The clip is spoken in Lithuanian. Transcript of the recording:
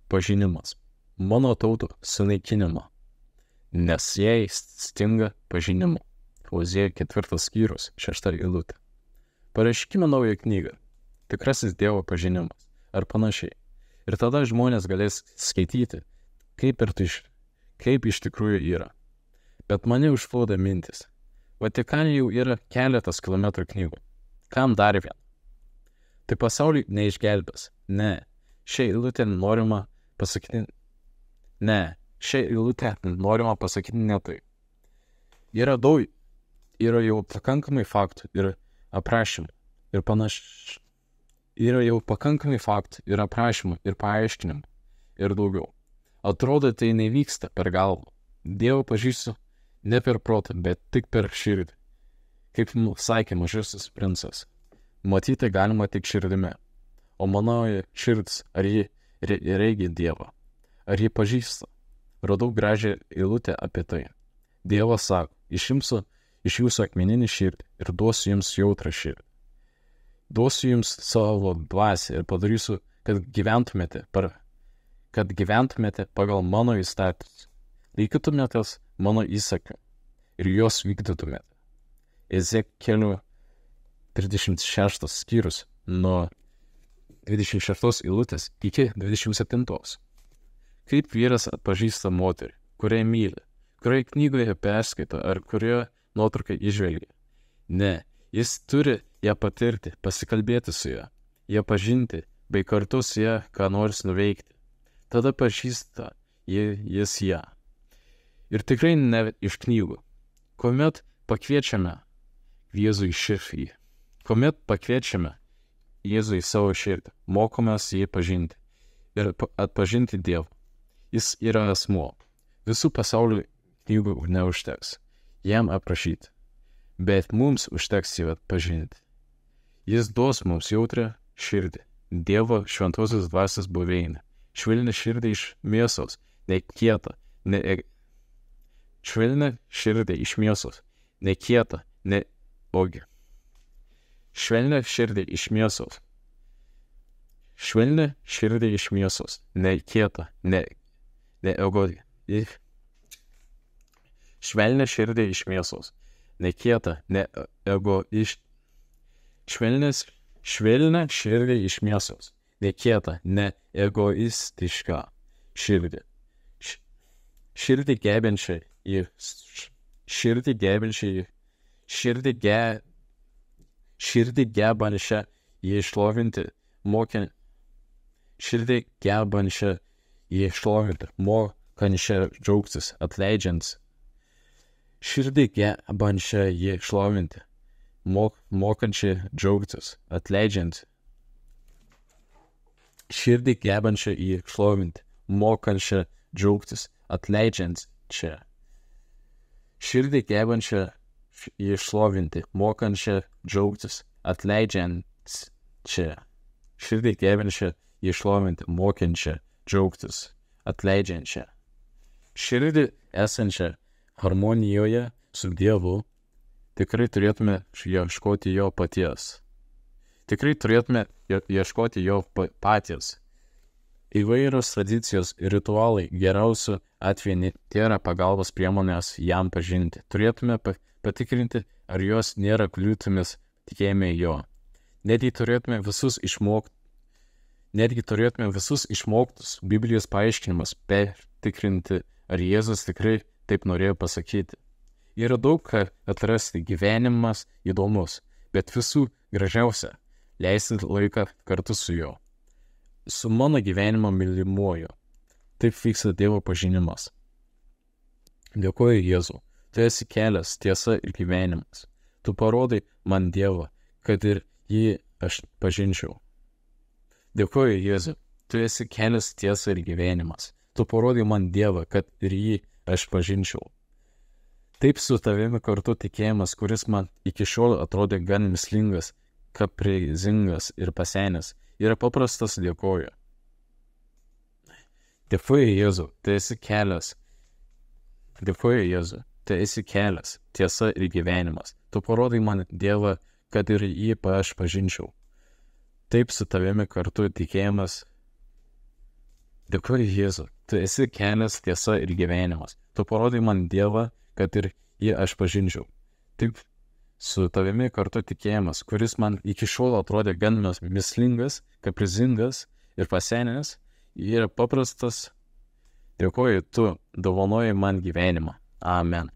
pažinimas, mano tautų sunaikinimo, nes jai stinga pažinimo. Ozėja 4 skyrius, 6 eilutė. Parašykime naują knygą, tikrasis Dievo pažinimas, ar panašiai. Ir tada žmonės galės skaityti, kaip iš tikrųjų yra. Bet mane užplūda mintis. Vatikane jau yra keletas kilometrų knygų. Kam dar vieną? Tai pasaulį neišgelbės. Ne. Šią eilutę norima pasakyti ne tai. Yra jau pakankamai faktų ir aprašymų ir panašiai. Yra jau pakankamai faktų ir aprašymų ir paaiškinimų ir daugiau. Atrodo, tai nevyksta per galvą. Dievą pažįstu ne per protą, bet tik per širdį. Kaip sakė Mažasis princas, matyti galima tik širdimi. O manoji širdis, ar ji regi Dievą, ar ji pažįsta? Radau gražią eilutę apie tai. Dievas sako, išimsiu iš jūsų akmeninį širdį ir duosiu jums jautrą širdį. Duosiu jums savo dvasią ir padarysiu, kad gyventumėte pagal mano įstatymus, laikytumėtės mano įsakių ir juos vykdytumėte. Ezekielio 36 skyrius nuo 26 eilutės iki 27. Kaip vyras atpažįsta moterį, kurią myli, kurioje knygoje perskaito ar kurioje nuotrauką įžvelgia? Ne, jis turi ją patirti, pasikalbėti su ją pažinti, bei kartu su ją ką nors nuveikti. Tada pažįsta jis ją. Ir tikrai ne iš knygų. Kuomet pakviečiame Jėzų į savo širdį, mokomės jį pažinti ir atpažinti Dievą. Jis yra asmuo. Visų pasaulio knygų neužteks jam aprašyti, bet mums užteks jį atpažinti. Jis duos mums jautrą širdį, Dievo šventosios dvasios buveinę, švelnią širdį iš mėsos, ne kietą, švelnią širdį iš mėsos, ne kietą, ne ogi. Švelnią širdį iš mėsos, ne kietą, ne ogi. Švelnią širdį iš mėsos, ne kietą, ne egoistišką. Švelnią širdį iš mėsos, ne kietą, ne egoistišką širdį. Širdį gebančią jį išlovinti, mokančią džiaugtis, atleidžiant. Širdį gebančią jį išlovinti, mokančią džiaugtis, atleidžiant. Širdį gebančią jį išlovinti, mokančią džiaugtis, atleidžiant čia. Širdį gebančią jį išlovinti, mokančią džiaugtis, atleidžiant čia. Širdį gebančią jį išlovinti, mokančią džiaugtis, atleidžiančią. Širdį esančią harmonijoje su Dievu, tikrai turėtume ieškoti jo paties. Įvairios tradicijos ir ritualai geriausiu atveju tėra pagalbos priemonės jam pažinti. Turėtume patikrinti, ar jos nėra kliūtimis tikėjime jo. Netgi turėtume visus išmoktus Biblijos paaiškinimus patikrinti, ar Jėzus tikrai taip norėjo pasakyti. Yra daug ką atrasti, gyvenimas įdomus, bet visų gražiausia leisti laiką kartu su juo. Su mano gyvenimo mylimuoju. Taip vyksta Dievo pažinimas. Dėkoju Jėzau, tu esi kelias, tiesa ir gyvenimas. Tu parodai man Dievą, kad ir jį aš pažinčiau. Dėkoju Jėzau, tu esi kelias, tiesa ir gyvenimas. Tu parodai man Dievą, kad ir jį aš pažinčiau. Taip su tavimi kartu tikėjimas, kuris man iki šiol atrodė gan mįslingas, kaprizingas ir pasenęs, yra paprastas dėkoju. Dėkoju Jėzau, tu esi kelias. Dėkoju Jėzau, tu esi kelias, tiesa ir gyvenimas. Tu parodai man Dievą, kad ir jį aš pažinčiau. Taip su tavimi kartu tikėjimas Dėkuoju Jėzau, tu esi kelias, tiesa ir gyvenimas. Tu parodai man Dievą, kad ir jį aš pažinčiau. Taip, su tavimi kartu tikėjimas, kuris man iki šiol atrodė gan mislingas, kaprizingas ir pasenęs, yra paprastas. Dėkuoju, tu dovanoji man gyvenimą. Amen.